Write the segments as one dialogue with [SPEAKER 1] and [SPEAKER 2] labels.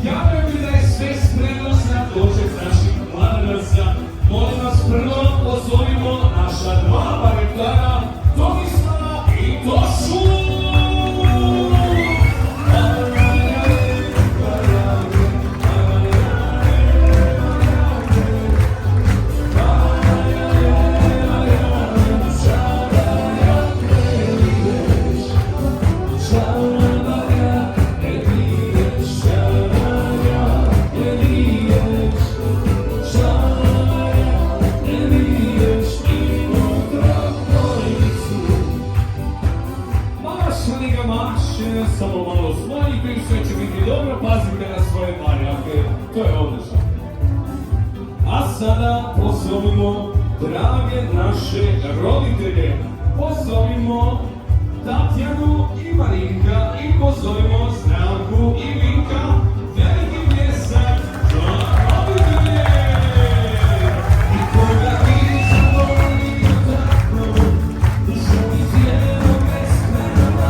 [SPEAKER 1] Javljaju mi da je sve spremno za doček naših mladenaca. Molim vas, prvo pozovimo naša dva baretana, Tomislava i Tošu! Samo malo smanjite i sve će biti dobro, pazite na svoje marjake, to je odlično. A sada pozovimo drage naše roditelje, pozovimo Tatjanu i Marinka i pozovimo Zdravku i Vinka, veliki pljesak za roditelje! I koga vi zavolite tako, želite jedno beskrajna.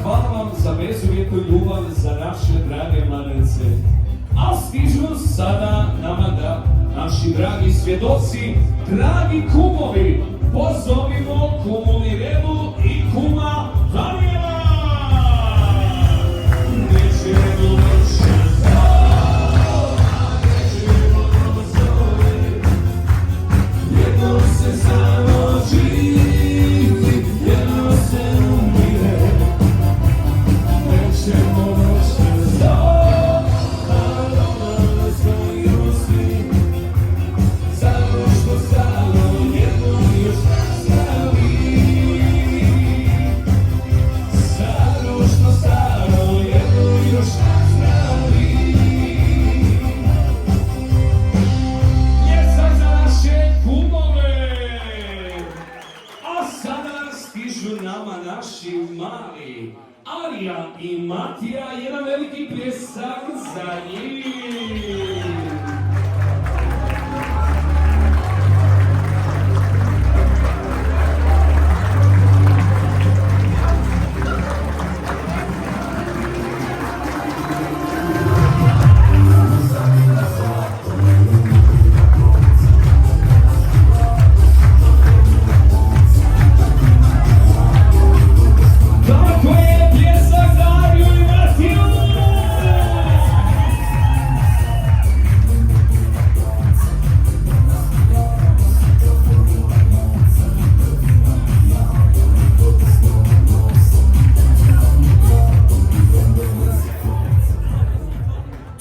[SPEAKER 1] Hvala vam za bezuvjetnu ljubav za naše drage mladence. A stižu sada nama da naši dragi svjedoci, dragi kumovi, pozovimo kumu Mirelu i kuma Daniela! Nećemo više nećemo dozove, jedno se samo živi, jedno se umire. Nećemo više zato što stalo jedno još nastavi. Zato što stalo jedno još nastavi. Pljesak za naše kumove! A sada stižu nama naši mali Arija i Matija, jedan veliki pljesak za njih!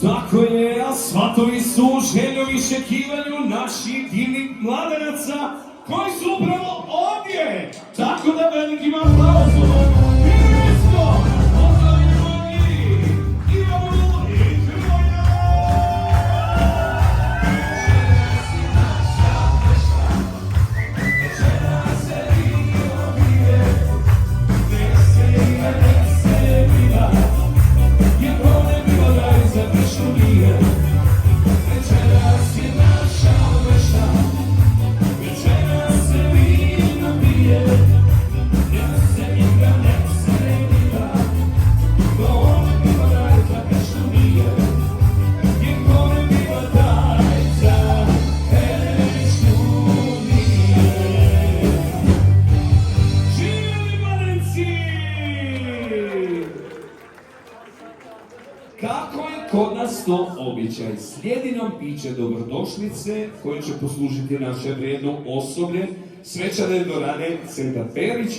[SPEAKER 1] Tako je, a svatovi su u željom i šekivanju naših divnih mladenaca koji su upravo ovdje. Tako da velikim aplauzom Mirsko, pozdravimo i Ivanu i Hrvoja! Večeras je naša fešta, večeras se vino pije, nek se ide, nek se bila, jer kone bilo daj za pišu nije. Večeras je naša fešta, večeras se vino pije, nek se igra, nek se bila, kone bilo daj za pišu nije, jer kone bilo daj za pišu nije. Živjeli mladenci! Kako je kod nas to običaj? Slijedi nam piće dobrodošlice koje će poslužiti naše vrijedno osoblje svečane dvorane Centar Perić.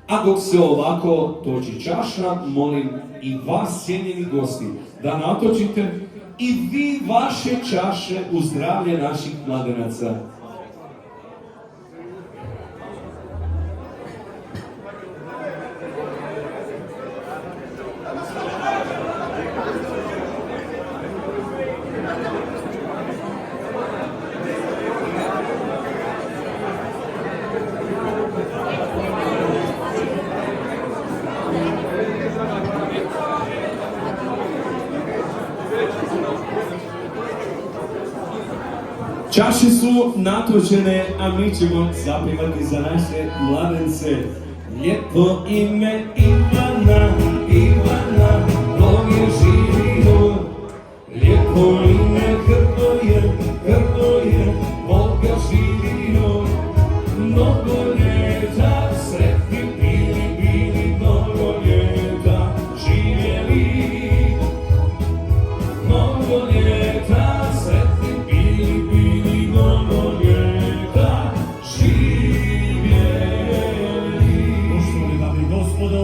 [SPEAKER 1] A dok se ovako toči čaša, molim i vas, cijenjeni gosti, da natočite i vi vaše čaše u zdravlje naših mladenaca. Čaše su natočene, a mi ćemo zapivati za naše mladence. Lijepo ime Ivana, Ivana, Bog je živio. Lijepo ime Hrvoje, Hrvoje, Bog je živio. Mnogo ljeta sretni bili, bili, mnogo ljeta živjeli. Mnogo ljeta sretni bili, bili, mnogo ljeta živjeli.
[SPEAKER 2] Poštovani dame i gospodo,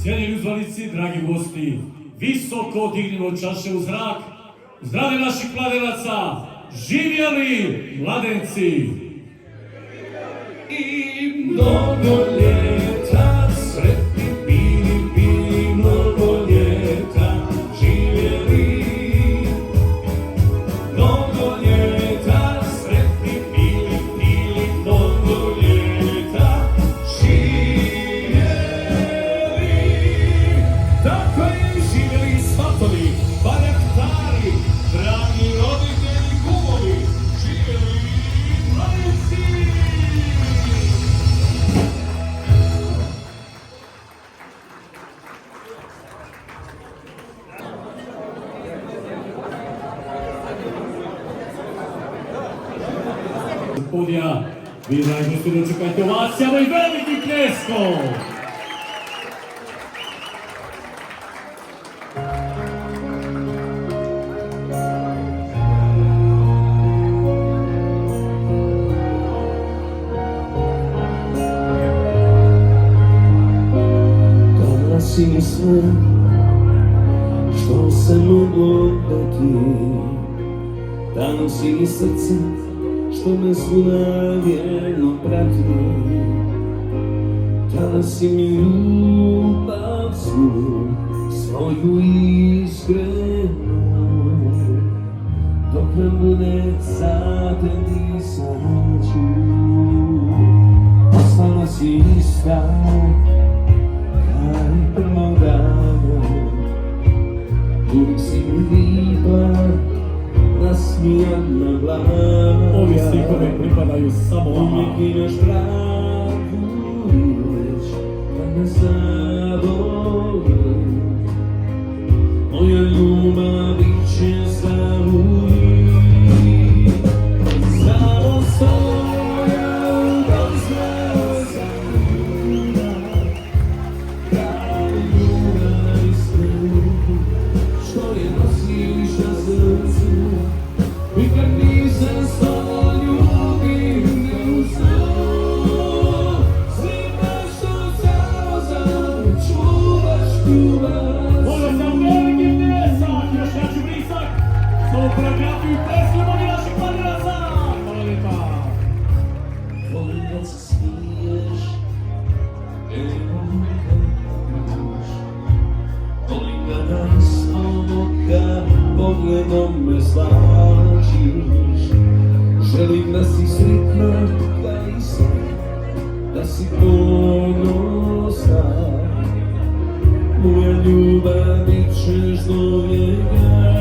[SPEAKER 2] cijenjeni uzvanici, dragi gosti, visoko dignimo čaše u zrak, zdravlje naših mladenaca, živjeli mladenci!
[SPEAKER 1] I mnogo ljeta sretni bili, bili, mnogo ljeta živjeli. Mnogo ljeta sretni bili, bili, mnogo ljeta živjeli. Tako je živjeli svatovi, barjaktari, dragi roditelji, kumovi, živjeli mladenci.
[SPEAKER 2] Podija, vi dragi gosti dočekajte ovacijama i velikim pljeskom!
[SPEAKER 1] Dala si mi sve što se moglo dati. Dala si mi srce što me svuda vjerno prati. Dala si mi ljubav svu, svoju iskrenu. Dok nam bude sate disat ću. Ostala si ista kaj prvog dana. Uvijek si mi lipa, nasmijana glava.
[SPEAKER 2] Ovi stihove pripadaju samo vama.
[SPEAKER 1] Uvijek imaš pravu riječ kad me zaboli. Moja ljubav bit će zauvijek. Samo svoja upoznao sam ljubav, pravu ljubav iskrenu, što je nosiš na srcu. Nikad nisam s tobom ljubim ne uznao. Znaš što samo za me čuvaš ljubav.
[SPEAKER 2] Ovo sam veliki pljesak, još jači brisak, s ovom koreografiju i pleskimo mi naših mladenaca! Hvala lijepa!
[SPEAKER 1] Volim kad se smiješ, volim kad pljuješ. Volim kada istom oka pogledom me slačiš. Želim da si sretna kaj sam, da si ponosna. Moja ljubav bit ćeš do vijeka.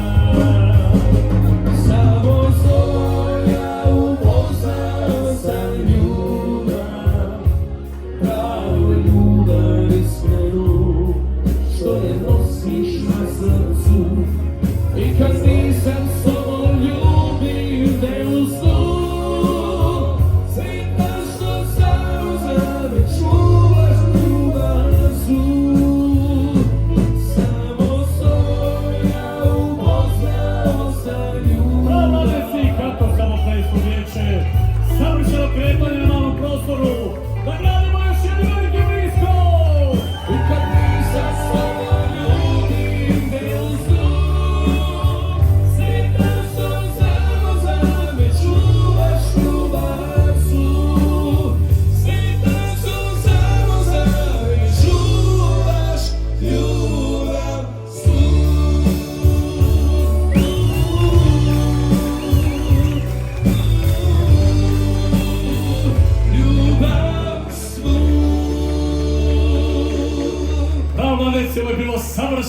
[SPEAKER 1] Samo svoja upoznao sam ljubav, pravu ljubav iskrenu, što je nosiš na srcu. I kad nisam s tobom ljubim ne uznao. Sretna što samo za me čuvaš ljubav svu. Samo svoja upoznao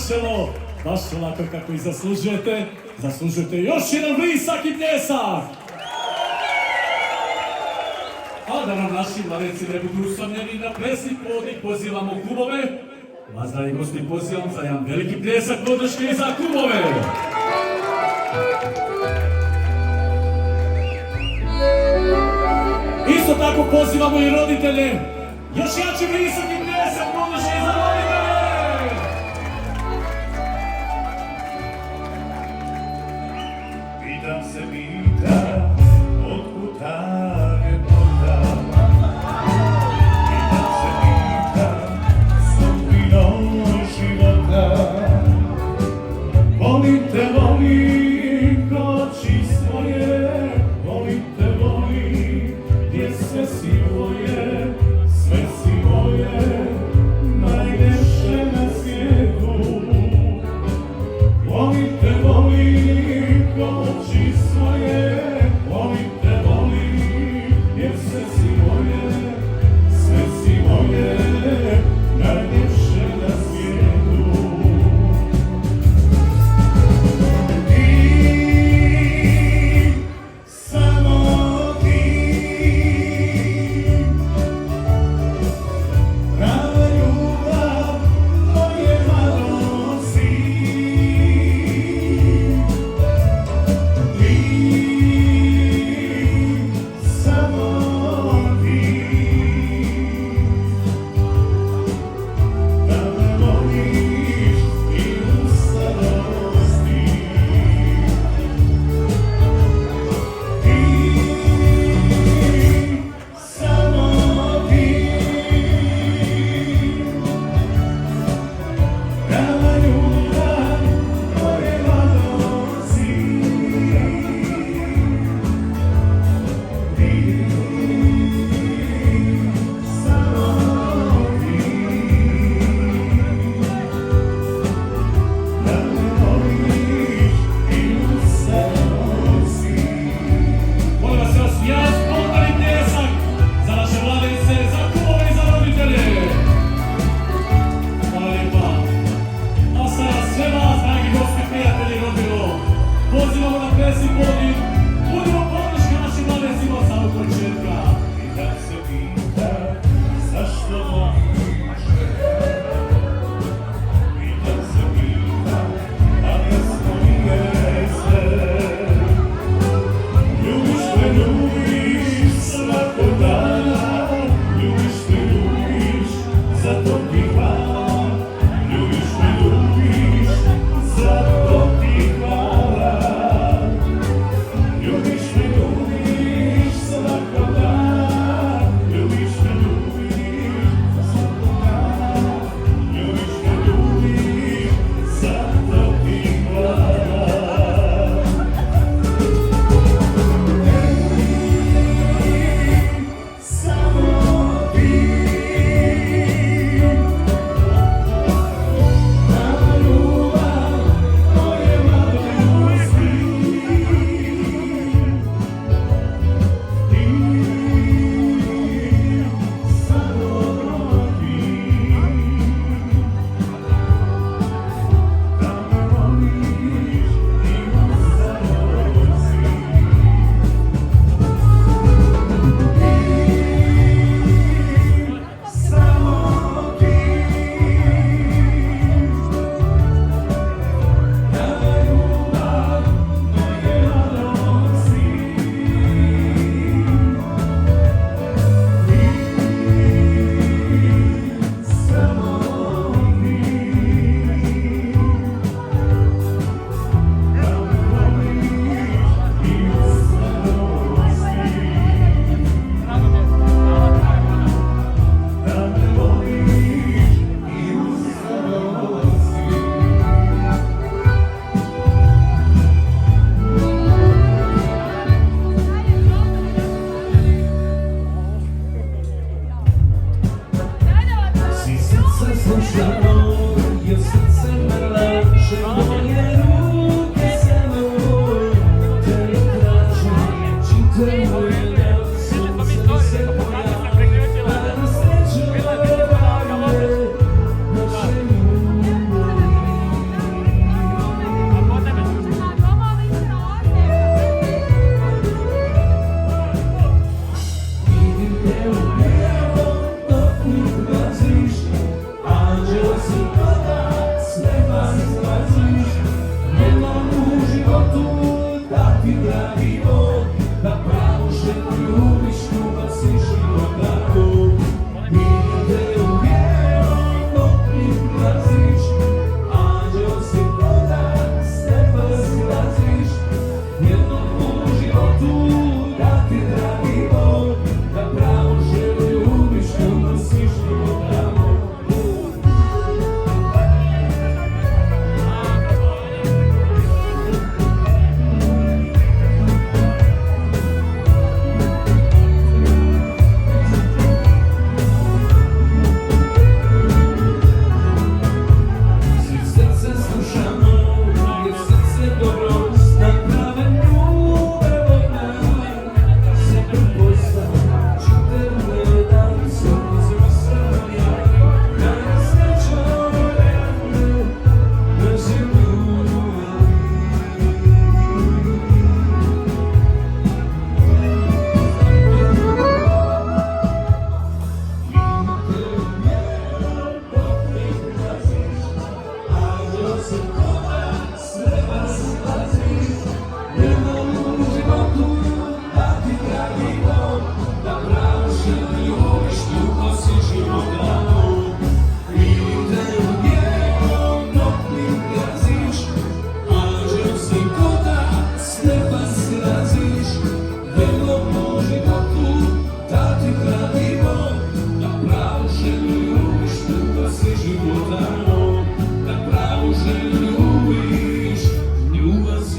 [SPEAKER 2] završilo baš onako kako i zaslužujete. Zaslužujete još jedan vrisak i pljesak. A da nam naši mladenci ne budu usamljeni na plesni podnik, pozivamo klubove. Vas, dragi gosti, pozivam za jedan veliki pljesak podrške i za klubove. Isto tako pozivamo i roditelje. Još jači vrisak i pljesak podrške i za roditelje.
[SPEAKER 3] Pitam se, pitam, otkud ta ljepota? Pitam se, pitam, sudbinom života. Volim te, volim ko oči svoje, volim te, volim gdje sve si moje, sve si moje, najljepše na svijetu. Volim te, volim ko oči svoje, volim te, volim jer sve si moje, sve si moje, najljepše na svijetu. Ti, samo ti, prava ljubav moje mladosti.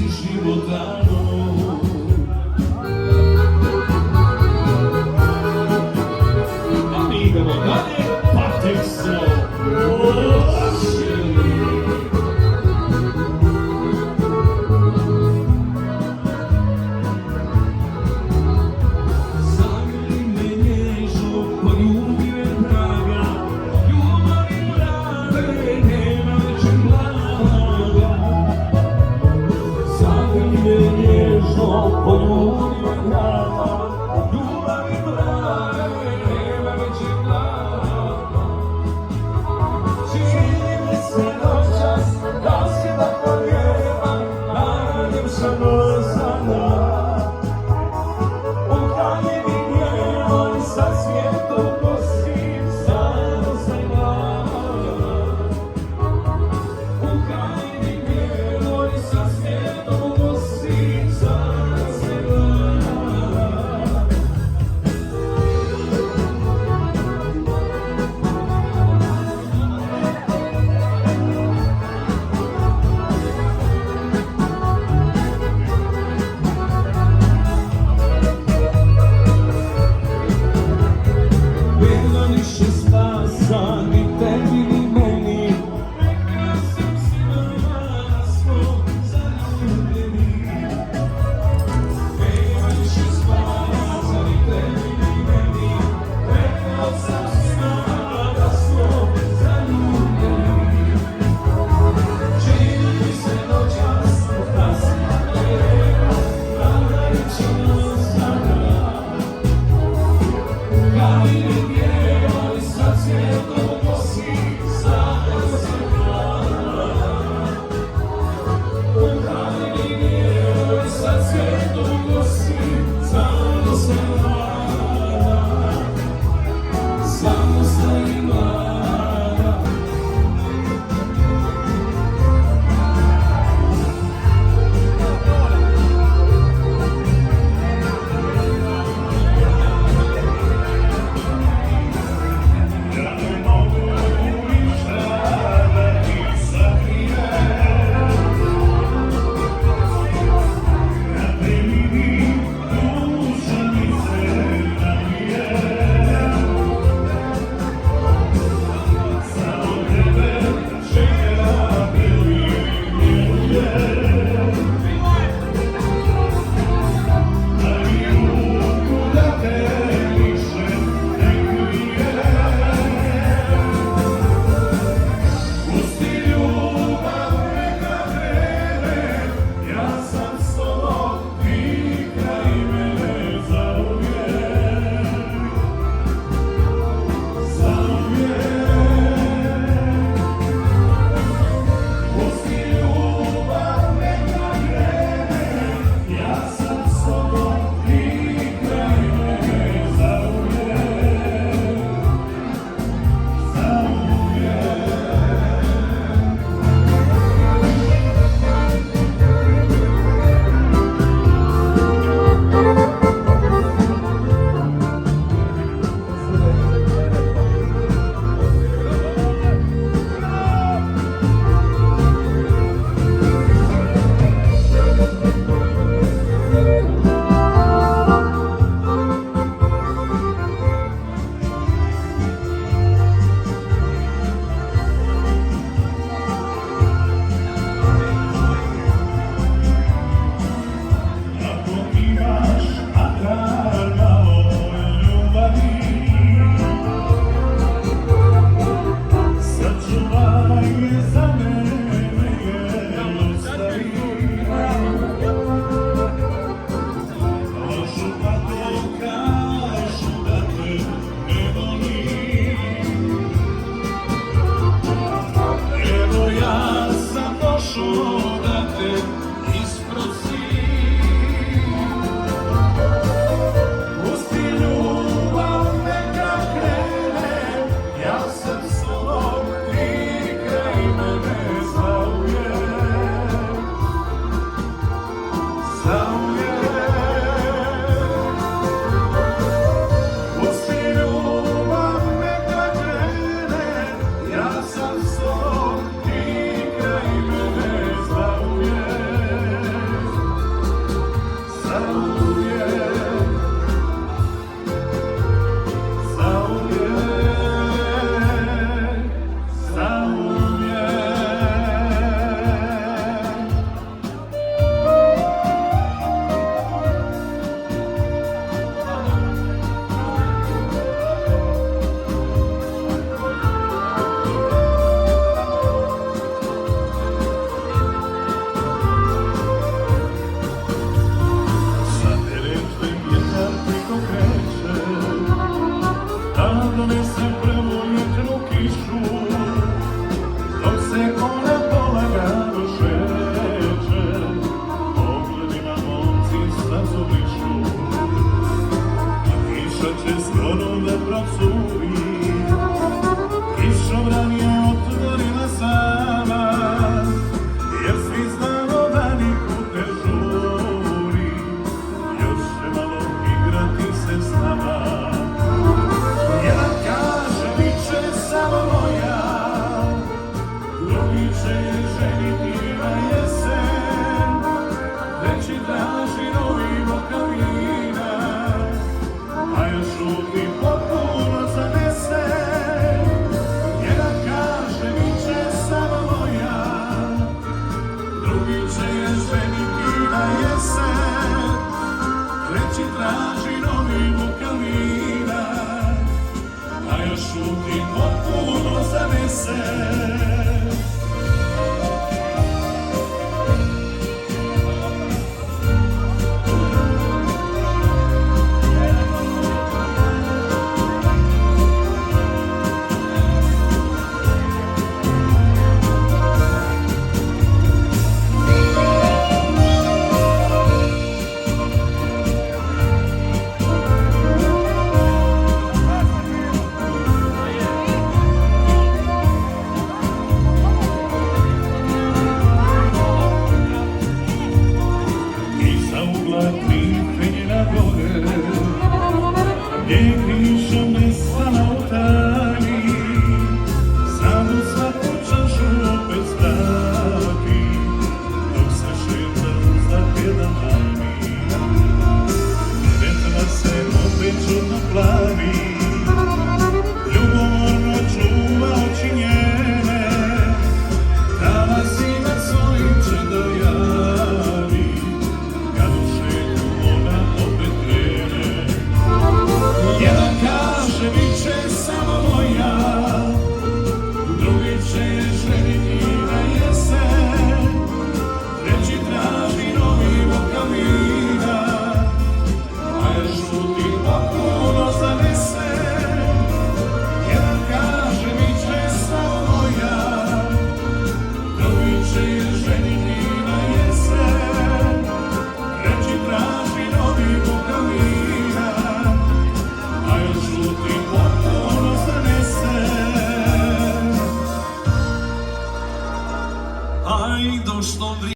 [SPEAKER 3] si života.
[SPEAKER 1] A mi idemo dalje, pa tek
[SPEAKER 3] Zagrli me nježno, poljubi me draga, ljubavi prave, nema većeg blaga. Zagrli me nježno, poljubi me draga, ljubavi prave, nema većeg blaga. Čini mi se noćas, da si da povjeram, radim samo za nas. Ukrajini njevoj sa svijetom nosim samo za glas. Ukrajini njevoj sa svijetom nosim samo za glas. Nema više spasa, ni tebi ni meni, neka sam svima smo zaljubljeni. Nema više spasa, ni tebi ni meni, neka sam svima smo zaljubljeni. Čini mi se noćas, da si nema, nadajućemo sada. Ukrajini njevoj sa svijetom nosim samo za glas. Ukrajini njevoj sa svijetom nosim samo za glas. Samo za glas. Ja ne mogu ništa da ti sakrijem, ja te vidim, duša mi se nabije. Samo tebe čekam ili vjerujem, da mi ruku da te više ne krijem. Pusti ljubav neka krene, ja sam s tobom, ti kraj mene zauvijek. Zauvijek. Pusti ljubav neka krene, ja sam s tobom, ti kraj mene zauvijek. Zauvijek. Ako imaš atar malo ljubavi, sačuvaj je za mene jer ostavi. Lažu pa to kažu da te ne volim. Evo ja sam došao da te isprosim. Pusti ljubav neka krene, ja sam s tobom, ti kraj mene zauvijek. Zauvijek. Pusti ljubav neka krene, ja sam s tobom, ti kraj mene zauvijek. se